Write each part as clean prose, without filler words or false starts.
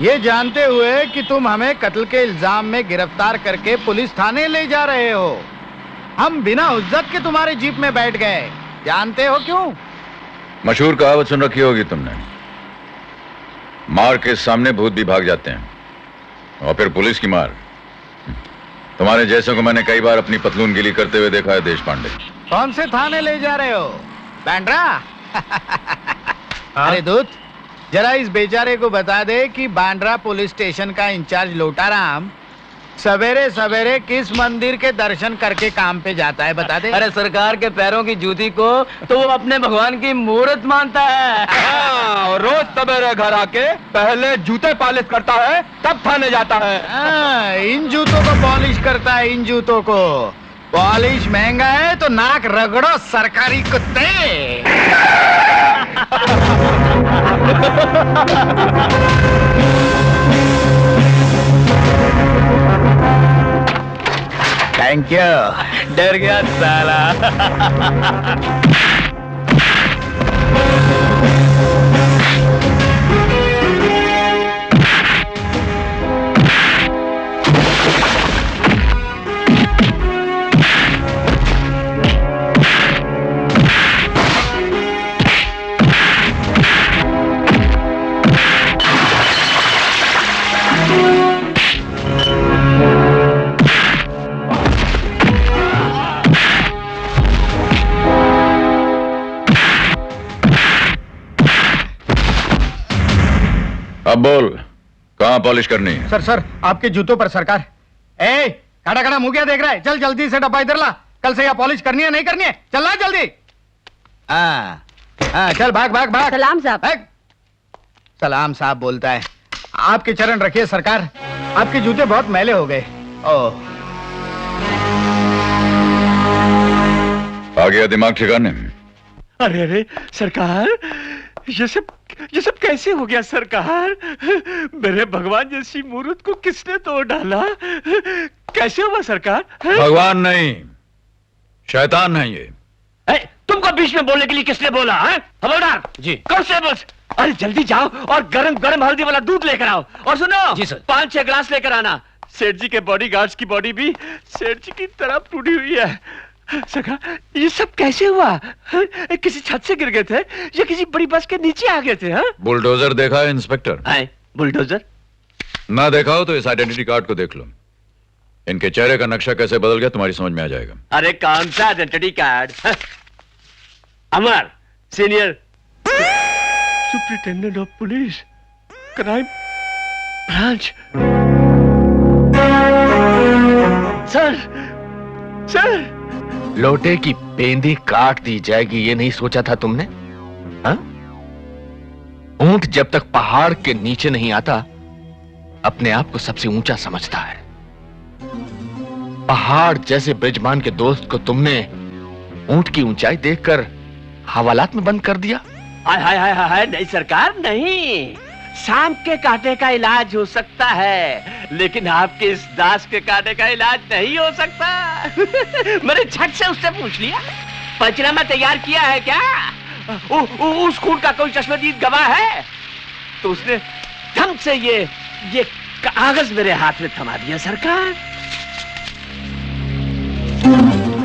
ये जानते हुए कि तुम हमें कत्ल के इल्जाम में गिरफ्तार करके पुलिस थाने ले जा रहे हो, हम बिना उज्जत के तुम्हारे जीप में बैठ गए। जानते हो क्यों? मशहूर कहावत सुन रखी होगी तुमने, मार के सामने भूत भी भाग जाते हैं, और फिर पुलिस की मार। तुम्हारे जैसों को मैंने कई बार अपनी पतलून गिली करते हुए देखा है देश पांडे। कौन से थाने ले जा रहे हो? बांद्रा? अरे दूत, जरा इस बेचारे को बता दे कि बांद्रा पुलिस स्टेशन का इंचार्ज लोटाराम सवेरे सवेरे किस मंदिर के दर्शन करके काम पे जाता है, बता दे। अरे सरकार के पैरों की जूती को तो वो अपने भगवान की मूर्त मानता है। और रोज सवेरे घर आके पहले जूते पॉलिश करता है, तब थाने जाता है। इन जूतों को पॉलिश करता है, इन जूतों को। पॉलिश महंगा है तो नाक रगड़ो सरकारी कुत्ते। Thank you. डर गया साला। अब बोल, कहाँ पॉलिश करनी है? सर आपके जूतों पर सरकार। ए, खड़ा खड़ा मुंह क्या देख रहा है? चल जल्दी से डब्बा इधर ला। कल से यहाँ पॉलिश करनी है नहीं करनी है? चल ला जल्दी। चल भाग भाग भाग। सलाम साहब। सलाम साहब बोलता है। आपके चरण रखिए सरकार, आपके जूते बहुत मैले हो गए। ओह, आ गया दिमाग ठिकाने? अरे अरे सरकार, ये सब कैसे हो गया सरकार? मेरे भगवान जैसी मूर्त को किसने तोड़ डाला? कैसे हुआ सरकार? भगवान नहीं, शैतान है ये। तुमको बीच में बोलने के लिए किसने बोला? हवलदार जी। कांस्टेबल्स, अरे जल्दी जाओ और गरम गरम हल्दी वाला दूध लेकर आओ। और सुनो जी सर। 5-6 गिलास लेकर आना। सेठ जी के बॉडीगार्ड्स की बॉडी भी सेठ जी की तरह टूटी हुई है। सरकार, ये सब कैसे हुआ? किसी छत से गिर गए थे या किसी बड़ी बस के नीचे आ गए थे? बुलडोजर देखा है इंस्पेक्टर? बुलडोजर ना देखा हो तो इस आइडेंटिटी कार्ड को देख लो। इनके चेहरे का नक्शा कैसे बदल गया तुम्हारी समझ में आ जाएगा। अरे कौन सा identity card? Amar senior superintendent of police, crime branch. Sir लोटे की पेंदी काट दी जाएगी ये नहीं सोचा था तुमने? हाँ? ऊंट जब तक पहाड़ के नीचे नहीं आता अपने आप को सबसे ऊंचा समझता है। पहाड़ जैसे ब्रिजमान के दोस्त को तुमने ऊंट की ऊंचाई देखकर हवालात में बंद कर दिया। हाय नहीं सरकार, नहीं। सांप के कांटे का इलाज हो सकता है, लेकिन आपके इस दास के कांटे का इलाज नहीं हो सकता। मैंने झट से उससे पूछ लिया, पंचनामा तैयार किया है क्या? उस खून का कोई चश्मदीद गवाह है? तो उसने धम से ये कागज मेरे हाथ में थमा दिया सरकार।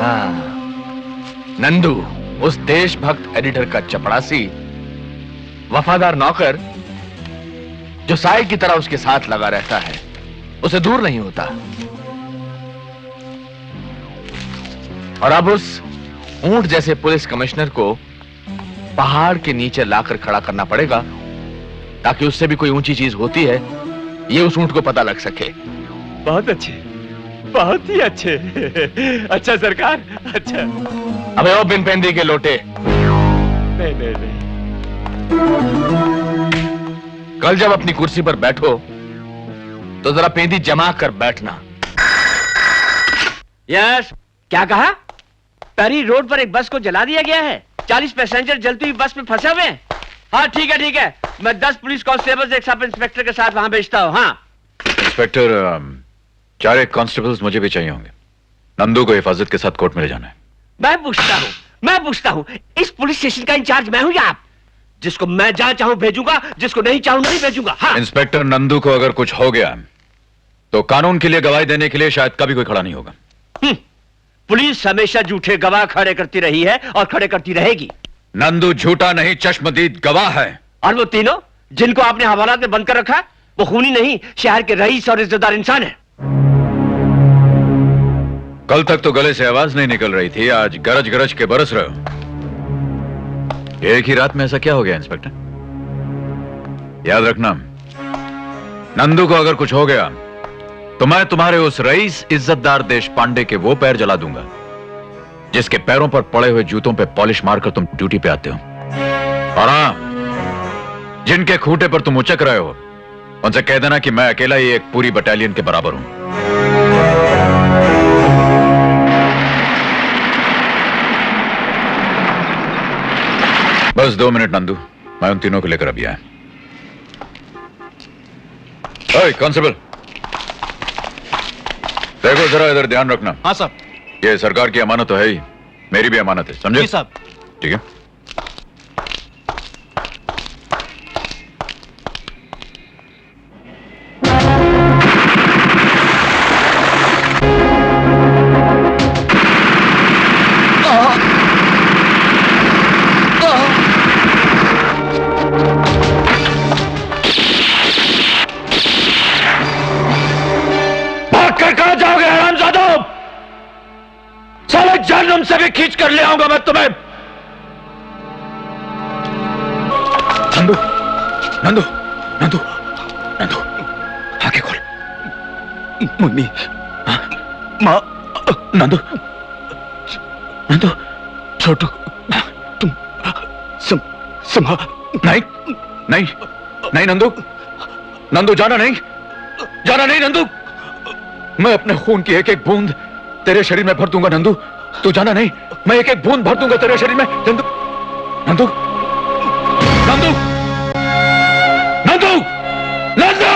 हाँ, नंदू उस देशभक्त एडिटर का चपड़ासी वफादार नौकर जो साई की तरह उसके साथ लगा रहता है, उसे दूर नहीं होता। और अब उस ऊंट जैसे पुलिस कमिश्नर को पहाड़ के नीचे लाकर खड़ा करना पड़ेगा ताकि उससे भी कोई ऊंची चीज होती है ये उस ऊंट को पता लग सके। बहुत अच्छे, बहुत ही अच्छे। अच्छा सरकार, अच्छा। अबे ओ बिन पेंदी के लोटे, नहीं। कल जब अपनी कुर्सी पर बैठो तो जरा पेंदी जमा कर बैठना। यस, क्या कहा? पैरी रोड पर एक बस को जला दिया गया है। 40 पैसेंजर जलती हुई बस में फंसे हुए हैं। हाँ ठीक है, मैं 10 पुलिस कांस्टेबल्स एक सब इंस्पेक्टर के साथ वहां भेजता हूँ। हाँ इंस्पेक्टर, 4 कांस्टेबल्स मुझे भी चाहिए होंगे। नंदू को हिफाजत के साथ कोर्ट में ले जाना है। मैं पूछता हूँ, इस पुलिस स्टेशन का इंचार्ज मैं हूँ या आप? जिसको मैं जहां चाहूं भेजूंगा, जिसको नहीं चाहूं नहीं भेजूंगा। हाँ। इंस्पेक्टर नंदू को अगर कुछ हो गया तो कानून के लिए गवाही देने के लिए शायद कभी कोई खड़ा नहीं होगा। पुलिस हमेशा झूठे गवाह खड़े करती रही है और खड़े करती रहेगी। नंदू झूठा नहीं, चश्मदीद गवाह है। और वो तीनों जिनको आपने हवालात में बंद कर रखा, वो खूनी नहीं, शहर के रईस और इज्जतदार इंसान है। कल तक तो गले से आवाज नहीं निकल रही थी, आज गरज गरज के बरस रहे हो। एक ही रात में ऐसा क्या हो गया इंस्पेक्टर? याद रखना, नंदू को अगर कुछ हो गया तो मैं तुम्हारे उस रईस इज्जतदार देश पांडे के वो पैर जला दूंगा जिसके पैरों पर पड़े हुए जूतों पे पॉलिश मारकर तुम ड्यूटी पे आते हो। और हां, जिनके खूंटे पर तुम उचक रहे हो उनसे कह देना कि मैं अकेला ही एक पूरी बटालियन के बराबर हूं। बस 2 मिनट नंदू, मैं उन तीनों को लेकर अभी आया। ओए कांस्टेबल, देखो जरा इधर ध्यान रखना। हाँ साहब। ये सरकार की अमानत तो है ही, मेरी भी अमानत है, समझे? जी साहब। ठीक है। जहन्नुम से भी खींच कर ले आऊंगा मैं तुम्हें। नंदू, नंदू, नंदू, नंदू, आंखें खोल। मम्मी, माँ, नंदू, नंदू, छोटू, तुम संभा। नहीं, नहीं, नहीं नंदू, नंदू जाना नहीं, जाना नहीं नंदू। मैं अपने खून की एक एक बूंद तेरे शरीर में भर दूंगा नंदू, तू जाना नहीं। मैं एक एक बूंद भर दूंगा तेरे शरीर में नंदू, नंदू, नंदू, नंदू, नंदू।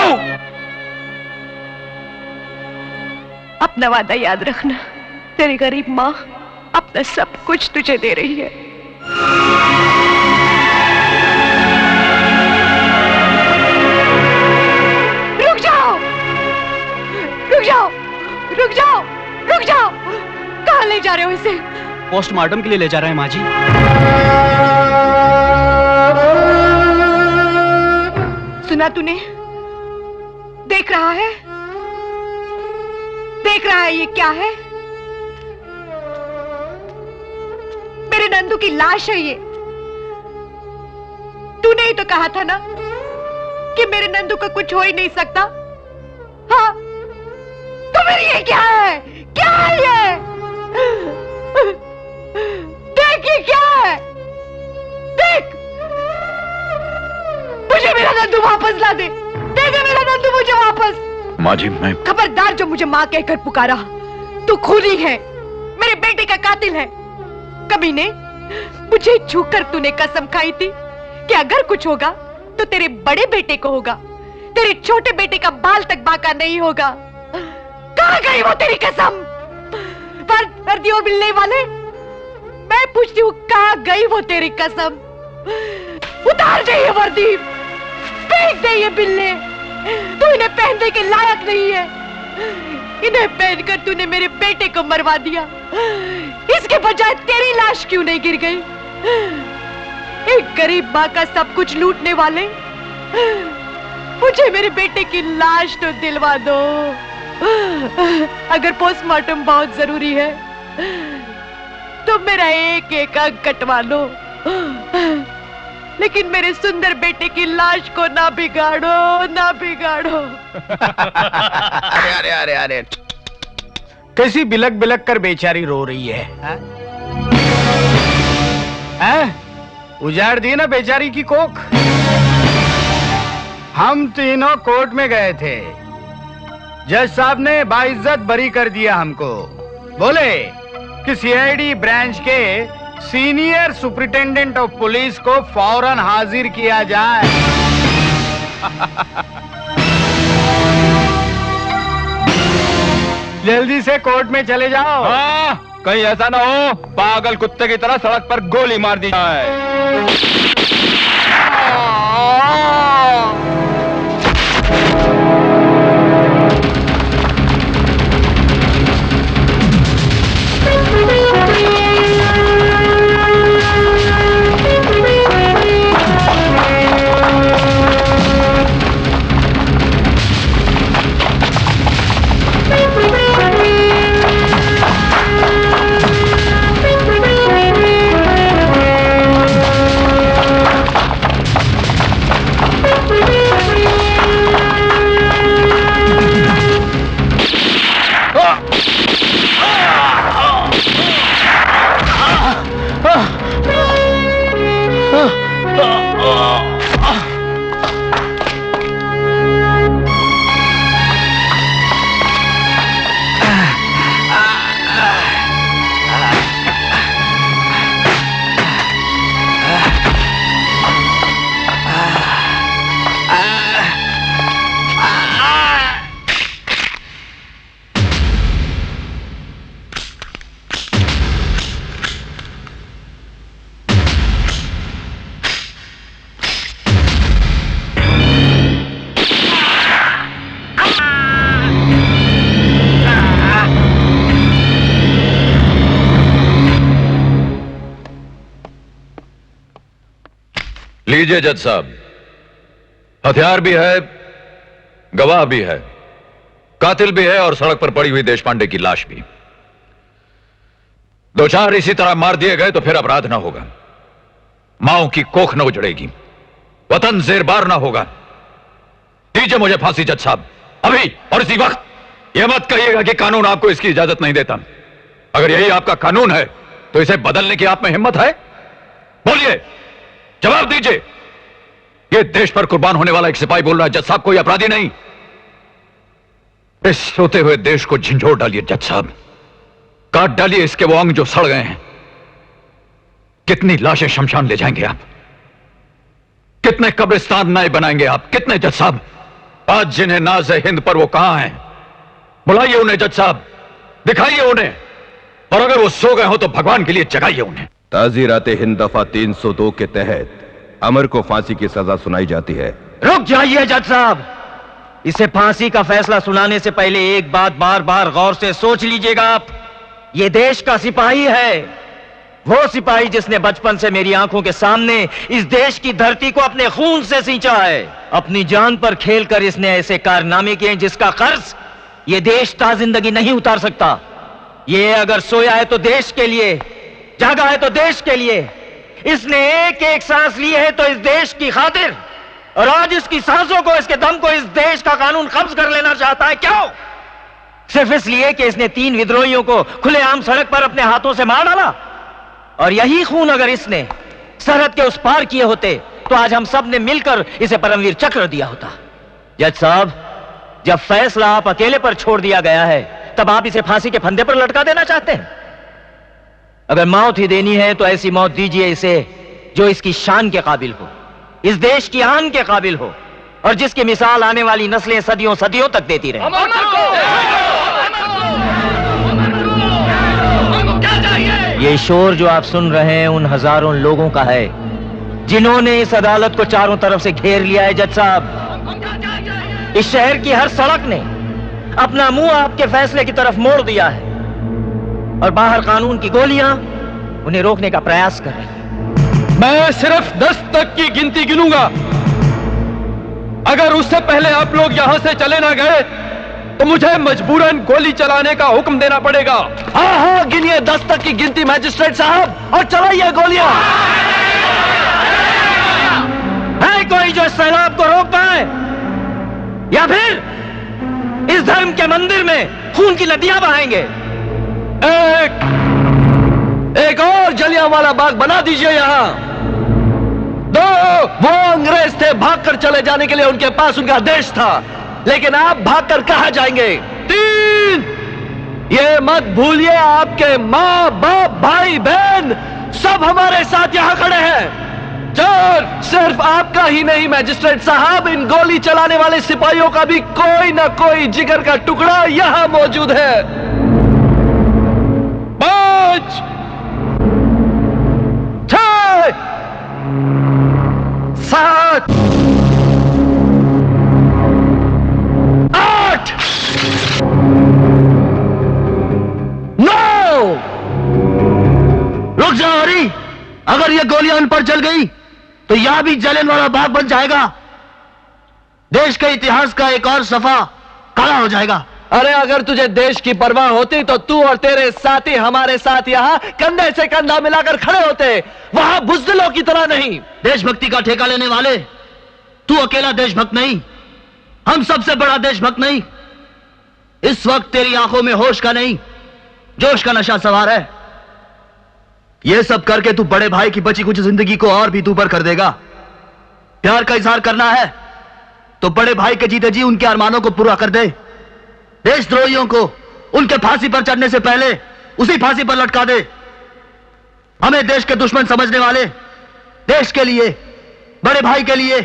अपना वादा याद रखना, तेरी गरीब माँ अपना सब कुछ तुझे दे रही है। रुक जाओ, रुक जाओ, रुक जाओ, रुक जाओ। कहाँ ले जा रहे हो इसे? पोस्टमार्टम के लिए ले जा रहे हैं माँ जी। सुना तूने? देख रहा है, देख रहा है ये क्या है? मेरे नंदू की लाश है ये। तूने ही तो कहा था ना कि मेरे नंदू को कुछ हो ही नहीं सकता। हाँ, तो फिर ये क्या है? क्या है ये? देख ये क्या है? देख, मुझे मेरा नंदू वापस ला दे। दे दे मेरा नंदू मुझे वापस। माँ जी, मैं खबरदार जो मुझे माँ कहकर पुकारा। तू खूनी है, मेरे बेटे का कातिल है। कमीने, मुझे छूकर तूने कसम खाई थी कि अगर कुछ होगा तो तेरे बड़े बेटे को होगा, तेरे छोटे बेटे का बाल तक बांका नहीं होगा। कहाँ गई वो तेरी कसम? वर्दी और मिलने वाले, मैं पूछती हूँ कहाँ गई वो तेरी कसम? उतार दे ये वर्दी, फेंक दे ये बिल्ले। तू इन्हें पहनने के लायक नहीं है। इन्हें पहनकर तूने मेरे बेटे को मरवा दिया। इसके बजाय तेरी लाश क्यों नहीं गिर गई? एक गरीब माँ का सब कुछ लूटने वाले, मुझे मेरे बेटे की लाश तो दिलवा दो। अगर पोस्टमार्टम बहुत जरूरी है तो मेरा एक एक अंग कटवा लो, लेकिन मेरे सुंदर बेटे की लाश को ना बिगाड़ो, ना बिगाड़ो। अरे अरे अरे अरे, कैसी बिलक बिलक कर बेचारी रो रही है। हैं? उजाड़ दी ना बेचारी की कोख। हम तीनों कोर्ट में गए थे, जज साहब ने बाइज्जत बरी कर दिया हमको। बोले कि सीआईडी ब्रांच के सीनियर सुपरिटेंडेंट ऑफ पुलिस को फौरन हाजिर किया जाए। जल्दी से कोर्ट में चले जाओ। हाँ, कहीं ऐसा ना हो पागल कुत्ते की तरह सड़क पर गोली मार दी जाए। दीजिए जज साहब, हथियार भी है, गवाह भी है, कातिल भी है और सड़क पर पड़ी हुई देशपांडे की लाश भी। दो चार इसी तरह मार दिए गए तो फिर अपराध ना होगा, माओ की कोख न उजड़ेगी, वतन जेरबार ना होगा। दीजिए मुझे फांसी जज साहब, अभी और इसी वक्त। यह मत कहिएगा कि कानून आपको इसकी इजाजत नहीं देता। अगर यही आपका कानून है तो इसे बदलने की आप में हिम्मत है? बोलिए, जवाब दीजिए। यह देश पर कुर्बान होने वाला एक सिपाही बोल रहा है जज साहब, कोई अपराधी नहीं। इस सोते हुए देश को झंझोर डालिए जज साहब, काट डालिए इसके वो अंग जो सड़ गए हैं। कितनी लाशें शमशान ले जाएंगे आप? कितने कब्रिस्तान नए बनाएंगे आप? कितने जज साहब? आज जिन्हें नाज है हिंद पर वो कहां हैं? बुलाइए उन्हें जज साहब, दिखाइए उन्हें, और अगर वो सो गए हो तो भगवान के लिए जगाइए उन्हें। ताज़ीरात हिंद दफा 302 के तहत अमर को फांसी की सजा सुनाई जाती है। रुक जाइए जज साहब, इसे फांसी का फैसला सुनाने से पहले एक बात बार बार गौर से सोच लीजिएगा आप। ये देश का सिपाही है, वो सिपाही जिसने बचपन से मेरी आंखों के सामने इस देश की धरती को अपने खून से सींचा है। अपनी जान पर खेलकर इसने ऐसे कारनामे किए जिसका कर्ज ये देश ताजिंदगी नहीं उतार सकता। ये अगर सोया है तो देश के लिए, जागा है तो देश के लिए। इसने एक एक सांस ली है तो इस देश की खातिर, और आज इसकी सांसों को, इसके दम को इस देश का कानून कब्ज कर लेना चाहता है। क्यों? सिर्फ इसलिए कि इसने 3 विद्रोहियों को खुलेआम सड़क पर अपने हाथों से मार डाला। और यही खून अगर इसने सरहद के उस पार किए होते तो आज हम सब ने मिलकर इसे परमवीर चक्र दिया होता। जज साहब, जब फैसला आप अकेले पर छोड़ दिया गया है तब आप इसे फांसी के फंदे पर लटका देना चाहते हैं। अगर मौत ही देनी है तो ऐसी मौत दीजिए इसे जो इसकी शान के काबिल हो, इस देश की आन के काबिल हो, और जिसकी मिसाल आने वाली नस्लें सदियों सदियों तक देती रहे। ये शोर जो आप सुन रहे हैं उन हजारों लोगों का है जिन्होंने इस अदालत को चारों तरफ से घेर लिया है। जज साहब, इस शहर की हर सड़क ने अपना मुंह आपके फैसले की तरफ मोड़ दिया है, और बाहर कानून की गोलियां उन्हें रोकने का प्रयास कर रही हैं। मैं सिर्फ 10 तक की गिनती गिनूंगा। अगर उससे पहले आप लोग यहां से चले ना गए तो मुझे मजबूरन गोली चलाने का हुक्म देना पड़ेगा। हाँ हाँ, गिनिए 10 तक की गिनती मैजिस्ट्रेट साहब, और चलाइए गोलियां। है कोई जो इस सैलाब को रोक पाए, या फिर इस धर्म के मंदिर में खून की नदियां बहाएंगे? एक और जलियांवाला बाग बना दीजिए यहां। 2, वो अंग्रेज थे, भागकर चले जाने के लिए उनके पास उनका देश था, लेकिन आप भागकर कहां जाएंगे? 3, ये मत भूलिए आपके माँ बाप भाई बहन सब हमारे साथ यहां खड़े हैं। 4, सिर्फ आपका ही नहीं मैजिस्ट्रेट साहब, इन गोली चलाने वाले सिपाहियों का भी कोई ना कोई जिगर का टुकड़ा यहां मौजूद है। 5, 6, 7, 8, 9। रुक जाओ हरी, अगर ये गोलियां उन पर चल गई तो यहां भी जलियांवाला बाग बन जाएगा। देश के इतिहास का एक और सफा काला हो जाएगा। अरे अगर तुझे देश की परवाह होती तो तू और तेरे साथी हमारे साथ यहाँ कंधे से कंधा मिलाकर खड़े होते, वहां बुज़दिलों की तरह नहीं। देशभक्ति का ठेका लेने वाले, तू अकेला देशभक्त नहीं, हम सबसे बड़ा देशभक्त नहीं। इस वक्त तेरी आंखों में होश का नहीं, जोश का नशा सवार है। यह सब करके तू बड़े भाई की बची कुछ जिंदगी को और भी दूभर कर देगा। प्यार का इजहार करना है तो बड़े भाई के जीते जी उनके अरमानों को पूरा कर दे। देशद्रोहियों को उनके फांसी पर चढ़ने से पहले उसी फांसी पर लटका दे। हमें देश के दुश्मन समझने वाले, देश के लिए, बड़े भाई के लिए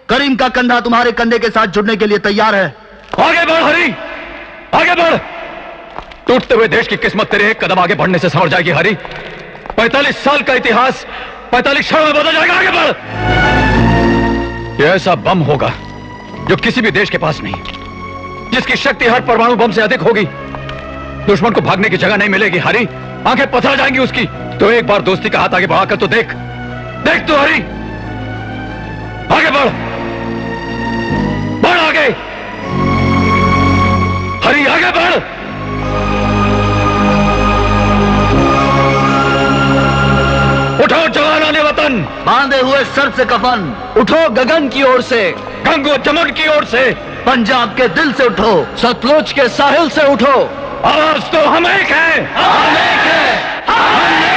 करीम का कंधा तुम्हारे कंधे के साथ जुड़ने के लिए तैयार है। आगे बढ़ हरी, आगे बढ़। टूटते हुए देश की किस्मत तेरे एक कदम आगे बढ़ने से संवर जाएगी हरी। 45 साल का इतिहास 45 क्षण में बदल जाएगा। आगे बढ़। यह ऐसा बम होगा जो किसी भी देश के पास नहीं, जिसकी शक्ति हर परमाणु बम से अधिक होगी। दुश्मन को भागने की जगह नहीं मिलेगी हरी, आंखें पथरा जाएंगी उसकी। तो एक बार दोस्ती का हाथ आगे बढ़ाकर तो देख, देख तो हरी। आगे बढ़, बढ़ आगे, हरी आगे बढ़। उठो जवानाने वतन, बांधे हुए सर से कफन, उठो गगन की ओर से, गंगो जमुन की ओर से, पंजाब के दिल से उठो, सतलुज के साहिल से उठो। आवाज तो हम एक है, हम एक हैं, हम एक